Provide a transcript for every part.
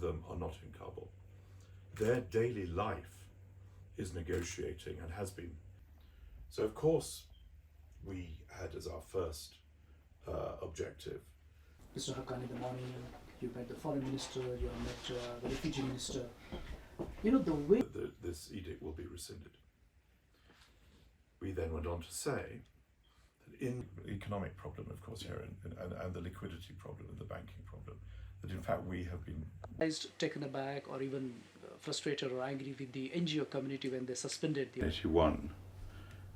of them are not in Kabul. Their daily life is negotiating and has been. So of course we had as our first objective. Mr. Haqqani, in the morning you met the foreign minister, you met the refugee minister. You know, the way this edict will be rescinded. We then went on to say that in the economic problem, of course, here and the liquidity problem and the banking problem, that in fact we have been taken aback or even frustrated or angry with the NGO community when they suspended the 81.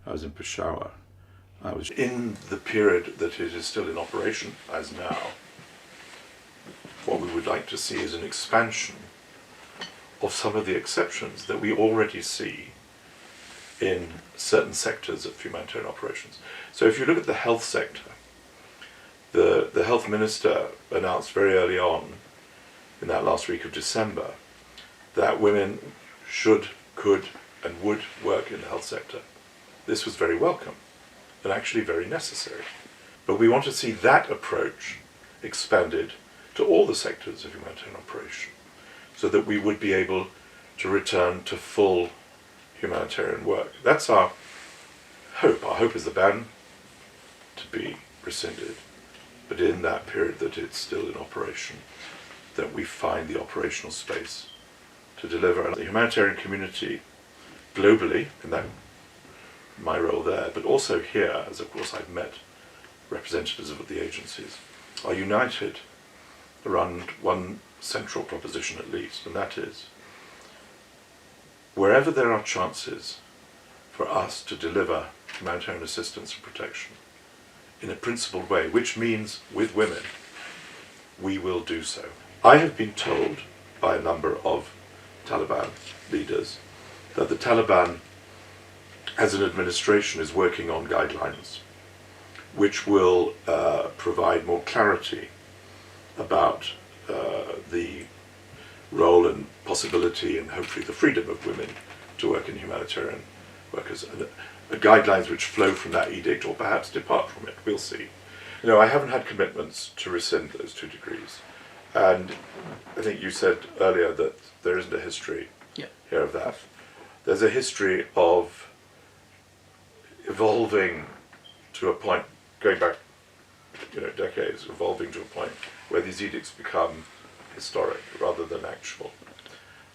I was in Peshawar. I was in the period that it is still in operation, as now. What we would like to see is an expansion of some of the exceptions that we already see in certain sectors of humanitarian operations. So if you look at the health sector, the health minister announced very early on, in that last week of December, that women should, could and would work in the health sector. This was very welcome and actually very necessary. But we want to see that approach expanded to all the sectors of humanitarian operation, so that we would be able to return to full humanitarian work. That's our hope. Our hope is the ban to be rescinded, but in that period that it's still in operation, that we find the operational space to deliver. And the humanitarian community globally, in that my role there, but also here, as of course I've met representatives of the agencies, are united around one central proposition at least, and that is, wherever there are chances for us to deliver humanitarian assistance and protection in a principled way, which means with women, we will do so. I have been told by a number of Taliban leaders that the Taliban as an administration is working on guidelines which will provide more clarity about the role and possibility and hopefully the freedom of women to work in humanitarian workers, and guidelines which flow from that edict or perhaps depart from it. We'll see. You know, I haven't had commitments to rescind those 2 degrees, and I think you said earlier that there isn't a history here of that. There's a history of evolving to a point, going back, you know, decades, evolving to a point where these edicts become historic rather than actual.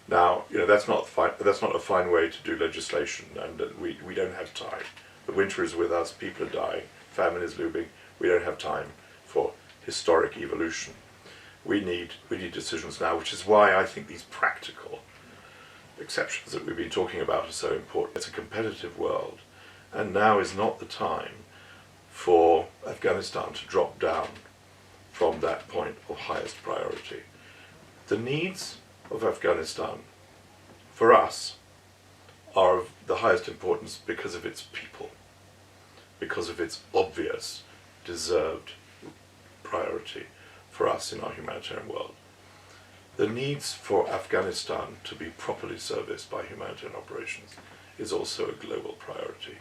Now, you know, that's not a fine way to do legislation, and we don't have time. The winter is with us, people are dying, famine is looming. We don't have time for historic evolution. We need decisions now, which is why I think these practical exceptions that we've been talking about are so important. It's a competitive world, and now is not the time for Afghanistan to drop down from that point of highest priority. The needs of Afghanistan, for us, are of the highest importance because of its people, because of its obvious, deserved priority for us in our humanitarian world. The needs for Afghanistan to be properly serviced by humanitarian operations is also a global priority.